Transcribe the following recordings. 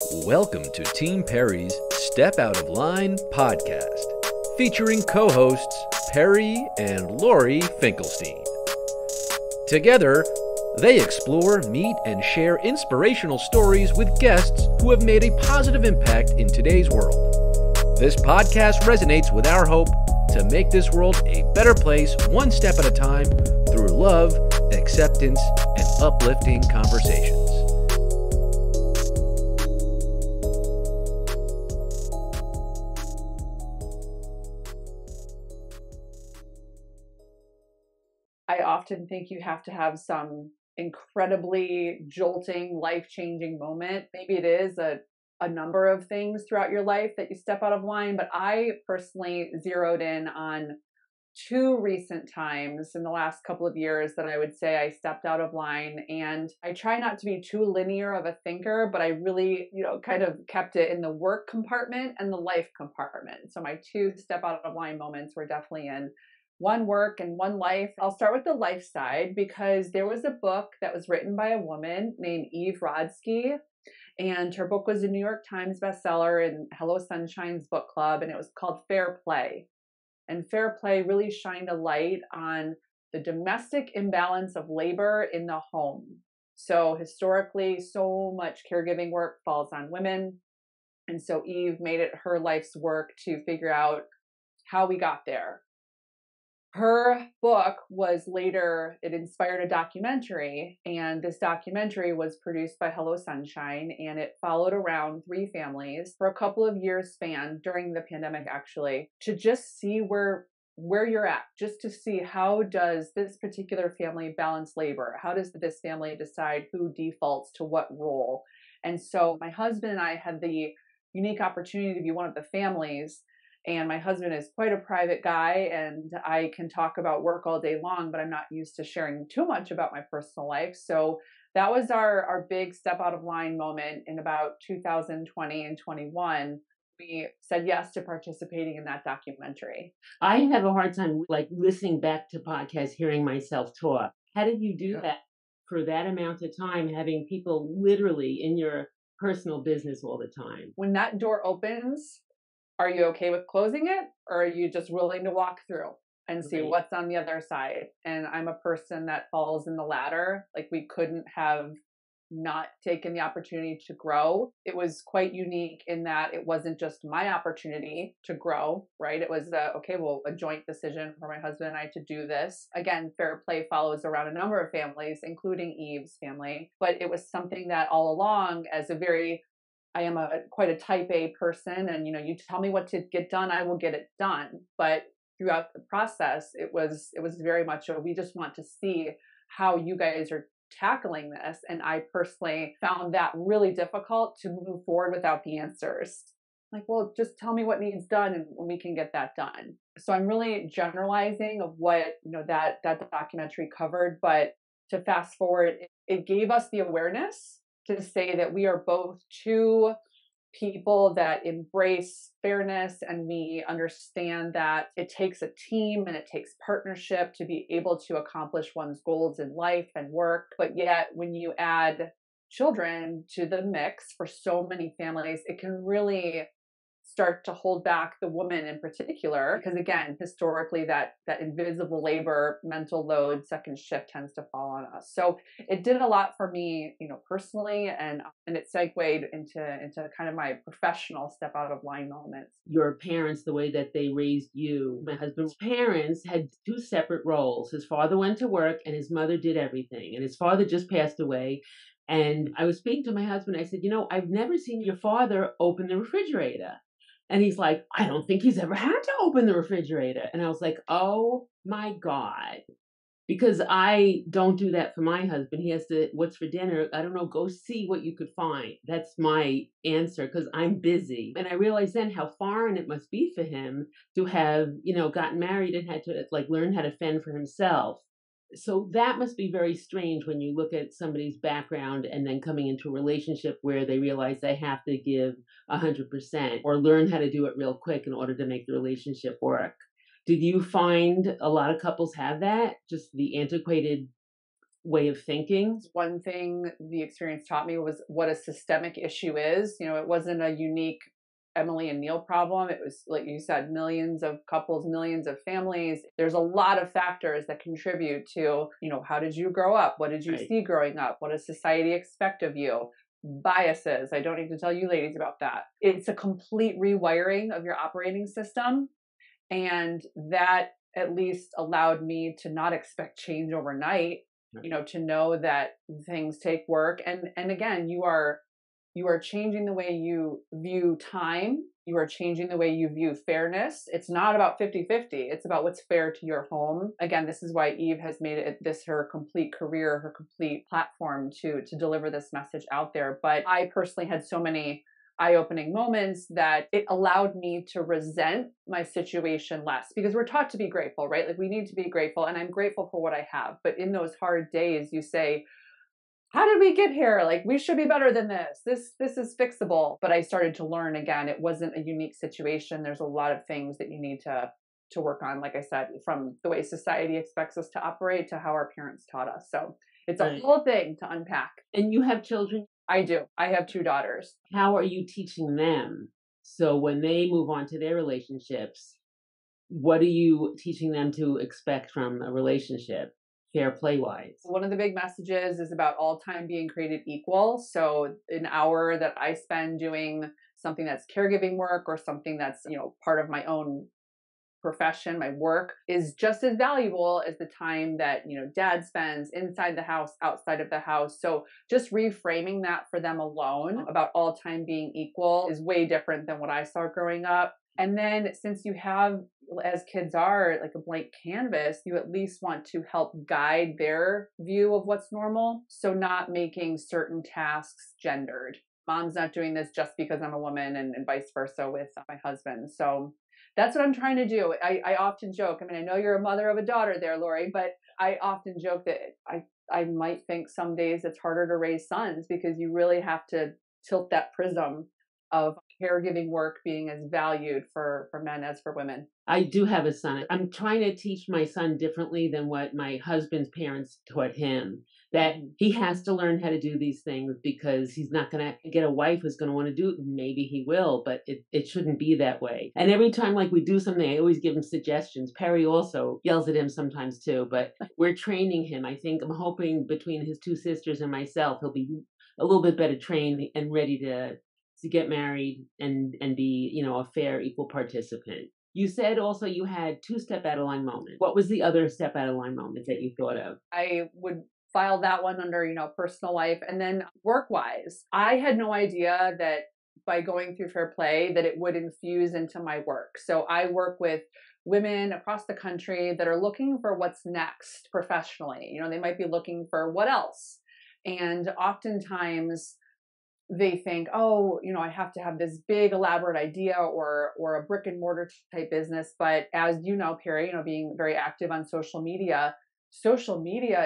Welcome to Team Perry's Step Out of Line podcast, featuring co-hosts Perry and Lori Finkelstein. Together, they explore, meet, and share inspirational stories with guests who have made a positive impact in today's world. This podcast resonates with our hope to make this world a better place one step at a time through love, acceptance, and uplifting conversations. I often think you have to have some incredibly jolting, life-changing moment. Maybe it is a number of things throughout your life that you step out of line, but I personally zeroed in on two recent times in the last couple of years that I would say I stepped out of line. And I try not to be too linear of a thinker, but I really, kind of kept it in the work compartment and the life compartment. So my two step out of line moments were definitely in one work and one life. I'll start with the life side because there was a book that was written by a woman named Eve Rodsky, and her book was a New York Times bestseller in Hello Sunshine's book club, and it was called Fair Play. And Fair Play really shined a light on the domestic imbalance of labor in the home. So historically, so much caregiving work falls on women. And so Eve made it her life's work to figure out how we got there. Her book it inspired a documentary, and this documentary was produced by Hello Sunshine, and it followed around three families for a couple of years span during the pandemic, actually, to just see where you're at, just to see how does this particular family balance labor? How does this family decide who defaults to what role? And so my husband and I had the unique opportunity to be one of the families. And my husband is quite a private guy, and I can talk about work all day long, but I'm not used to sharing too much about my personal life. So that was our big step out of line moment in about 2020 and 21. We said yes to participating in that documentary. I have a hard time listening back to podcasts, hearing myself talk. How did you do that for that amount of time, having people literally in your personal business all the time? When that door opens, are you okay with closing it, or are you just willing to walk through and see what's on the other side? And I'm a person that falls in the latter. Like, we couldn't have not taken the opportunity to grow. It was quite unique in that it wasn't just my opportunity to grow, right? It was a joint decision for my husband and I to do this. Again, Fair Play follows around a number of families, including Eve's family, but it was something that all along, I am quite a type A person, and you tell me what to get done, I will get it done. But throughout the process, it was very much we just want to see how you guys are tackling this. And I personally found that really difficult to move forward without the answers. Like, well, just tell me what needs done and we can get that done. So I'm really generalizing of what that documentary covered, but to fast forward, it gave us the awareness to say that we are both two people that embrace fairness, and we understand that it takes a team and it takes partnership to be able to accomplish one's goals in life and work. But yet, when you add children to the mix for so many families, it can really start to hold back the woman in particular, because again, historically that invisible labor, mental load, second shift tends to fall on us. So it did a lot for me, personally, and it segued into kind of my professional step out of line moments. Your parents, the way that they raised you, my husband's parents had two separate roles. His father went to work and his mother did everything, and his father just passed away. And I was speaking to my husband, I said, I've never seen your father open the refrigerator. And he's like, I don't think he's ever had to open the refrigerator. And I was like, oh my God. Because I don't do that for my husband. He has to, what's for dinner? I don't know, go see what you could find. That's my answer, because I'm busy. And I realized then how foreign it must be for him to have, gotten married and had to learn how to fend for himself. So that must be very strange when you look at somebody's background and then coming into a relationship where they realize they have to give 100% or learn how to do it real quick in order to make the relationship work. Did you find a lot of couples have that? Just the antiquated way of thinking. One thing the experience taught me was what a systemic issue is. It wasn't a unique Emily and Neil problem. It was, like you said, millions of couples, millions of families. There's a lot of factors that contribute to, how did you grow up? What did you see growing up? What does society expect of you? Biases. I don't need to tell you ladies about that. It's a complete rewiring of your operating system. And that at least allowed me to not expect change overnight, to know that things take work. And again, you are changing the way you view time. You are changing the way you view fairness. It's not about 50-50. It's about what's fair to your home. Again, this is why Eve has made it this her complete career, her complete platform to deliver this message out there. But I personally had so many eye-opening moments that it allowed me to resent my situation less, because we're taught to be grateful, right? Like, we need to be grateful, and I'm grateful for what I have. But in those hard days, you say, how did we get here? Like, we should be better than this. This is fixable. But I started to learn, again, it wasn't a unique situation. There's a lot of things that you need to work on, like I said, from the way society expects us to operate to how our parents taught us. So it's a whole thing to unpack. And you have children? I do. I have 2 daughters. How are you teaching them? So when they move on to their relationships, what are you teaching them to expect from a relationship, fair play wise? One of the big messages is about all time being created equal. So an hour that I spend doing something that's caregiving work or something that's, part of my own profession, my work, is just as valuable as the time that, dad spends inside the house, outside of the house. So just reframing that for them alone about all time being equal is way different than what I saw growing up. And then, since you have, as kids are, like a blank canvas, you at least want to help guide their view of what's normal. So not making certain tasks gendered. Mom's not doing this just because I'm a woman, and vice versa with my husband. So that's what I'm trying to do. I often joke, I know you're a mother of a daughter there, Lori, but I often joke that I might think some days it's harder to raise sons, because you really have to tilt that prism of caregiving work being as valued for men as for women. I do have a son. I'm trying to teach my son differently than what my husband's parents taught him, that he has to learn how to do these things, because he's not going to get a wife who's going to want to do it. Maybe he will, but it shouldn't be that way. And every time we do something, I always give him suggestions. Perry also yells at him sometimes too, but we're training him. I'm hoping between his 2 sisters and myself, he'll be a little bit better trained and ready to get married and be, a fair, equal participant. You said also you had 2 step out of line moments. What was the other step out of line moment that you thought of? I would file that one under, personal life. And then work-wise, I had no idea that by going through Fair Play that it would infuse into my work. So I work with women across the country that are looking for what's next professionally. They might be looking for what else. And oftentimes they think, I have to have this big elaborate idea or a brick and mortar type business. But as you know, Perry, being very active on social media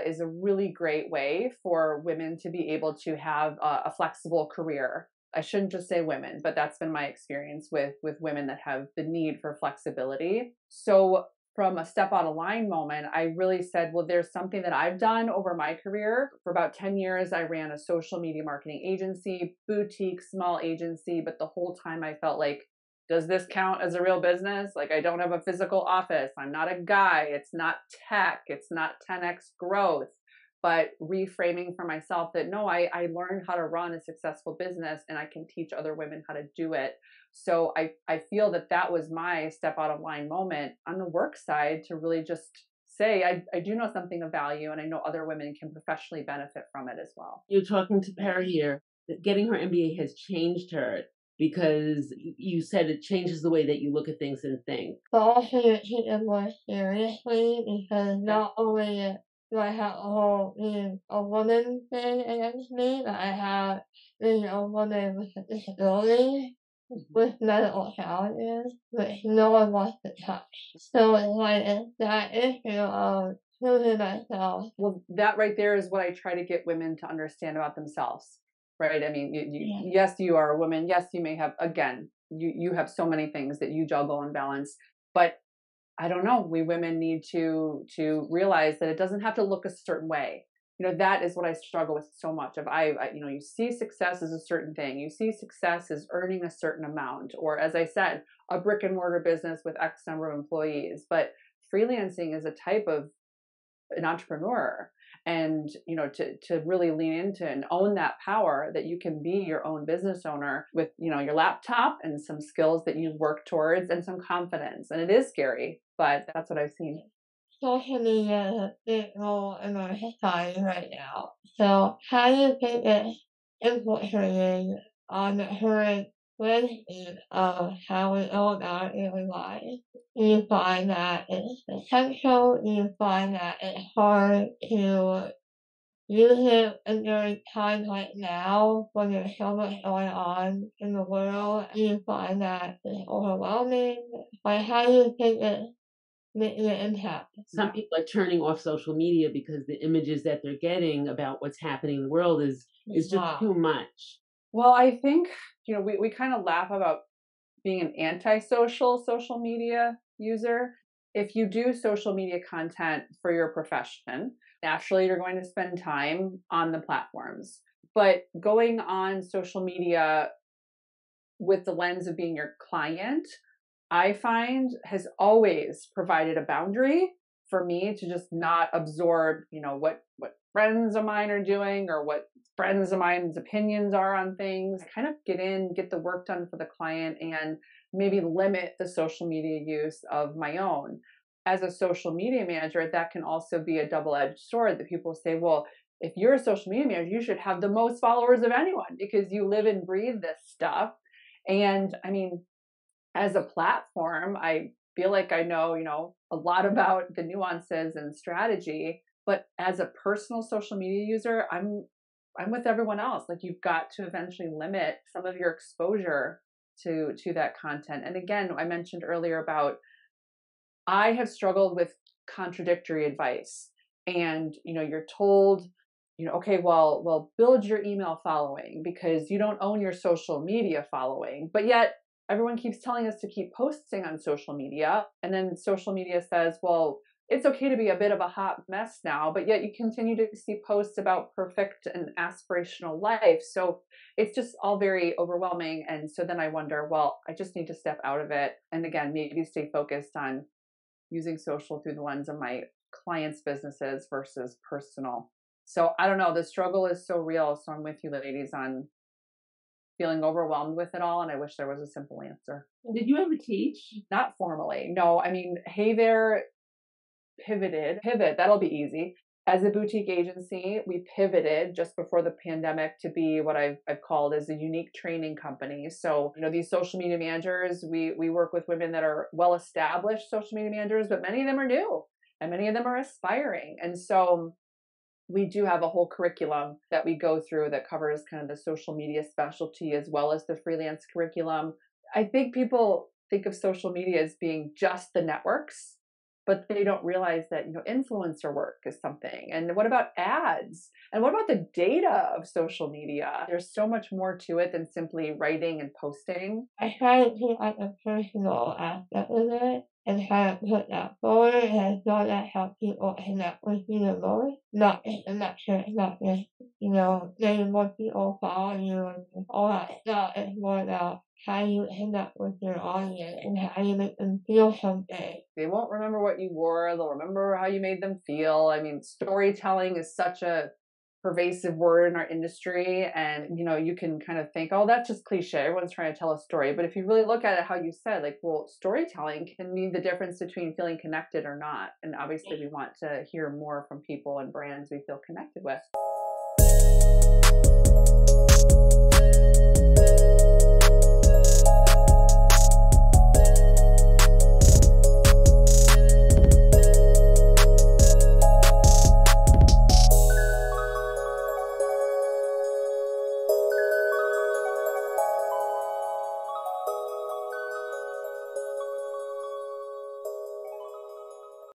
is a really great way for women to be able to have a flexible career. I shouldn't just say women, but that's been my experience with women that have the need for flexibility. So from a step out of line moment, I really said, well, there's something that I've done over my career. For about 10 years, I ran a social media marketing agency, boutique, small agency, but the whole time I felt like, does this count as a real business? Like, I don't have a physical office. I'm not a guy. It's not tech. It's not 10x growth. But reframing for myself that, no, I learned how to run a successful business, and I can teach other women how to do it. So I feel that was my step out of line moment on the work side, to really just say, I do know something of value, and I know other women can professionally benefit from it as well. You're talking to Perry here, that getting her MBA has changed her, because you said it changes the way that you look at things and think. But also you take it more seriously, because not only do I have a whole being a woman thing against me, but I have being a woman with a disability, with medical challenges, which no one wants to touch. So it's that issue of proving myself. Well, that right there is what I try to get women to understand about themselves, right? Yes, you are a woman. Yes, you may have, again, you have so many things that you juggle and balance, but I don't know. We women need to realize that it doesn't have to look a certain way. that is what I struggle with so much of. You see success as a certain thing. You see success as earning a certain amount, or as I said, a brick and mortar business with X number of employees. But freelancing is a type of an entrepreneur, and to really lean into and own that power that you can be your own business owner with your laptop and some skills that you work towards and some confidence. And it is scary, but that's what I've seen. Social media is a big role in our society right now. So how do you think it's infiltrated on the current landscape of how we go about daily life? Do you find that it's essential? Do you find that it's hard to use it during times like now when there's so much going on in the world? Do you find that it's overwhelming? Like, how do you think it's making an impact? Some people are turning off social media because the images that they're getting about what's happening in the world is just too much. Well, I think, we kind of laugh about being an antisocial social media user. If you do social media content for your profession, naturally you're going to spend time on the platforms. But going on social media with the lens of being your client, I find has always provided a boundary for me to just not absorb, what friends of mine are doing or what friends of mine's opinions are on things. Kind of get the work done for the client and maybe limit the social media use of my own. As a social media manager, that can also be a double-edged sword that people say, well, if you're a social media manager, you should have the most followers of anyone because you live and breathe this stuff. And I mean, as a platform, I feel like I know, a lot about the nuances and strategy, but as a personal social media user, I'm with everyone else. Like, you've got to eventually limit some of your exposure to that content. And again, I mentioned earlier about I have struggled with contradictory advice, and you're told, okay, well, build your email following because you don't own your social media following, but yet everyone keeps telling us to keep posting on social media. And then social media says, well, it's okay to be a bit of a hot mess now, but yet you continue to see posts about perfect and aspirational life. So it's just all very overwhelming. And so then I wonder, well, I just need to step out of it. And again, maybe stay focused on using social through the lens of my clients' businesses versus personal. So I don't know, the struggle is so real. So I'm with you ladies on feeling overwhelmed with it all. And I wish there was a simple answer. Did you ever teach? Not formally. No, I mean, Hey There pivot, that'll be easy. As a boutique agency, we pivoted just before the pandemic to be what I've called as a unique training company. So, these social media managers, we work with women that are well-established social media managers, but many of them are new and many of them are aspiring. And so we do have a whole curriculum that we go through that covers kind of the social media specialty as well as the freelance curriculum. I think people think of social media as being just the networks, but they don't realize that, influencer work is something. And what about ads? And what about the data of social media? There's so much more to it than simply writing and posting. I try to keep like a personal aspect of it and try to put that forward and so that how people connect with you the most. Not just the metrics, not just, getting more people follow you and all that stuff. It's more about how you connect with your audience and how you make them feel something. They won't remember what you wore. They'll remember how you made them feel. I mean, storytelling is such a pervasive word in our industry. And, you can kind of think, oh, that's just cliche. Everyone's trying to tell a story. But if you really look at it, how you said, storytelling can be the difference between feeling connected or not. And obviously we want to hear more from people and brands we feel connected with.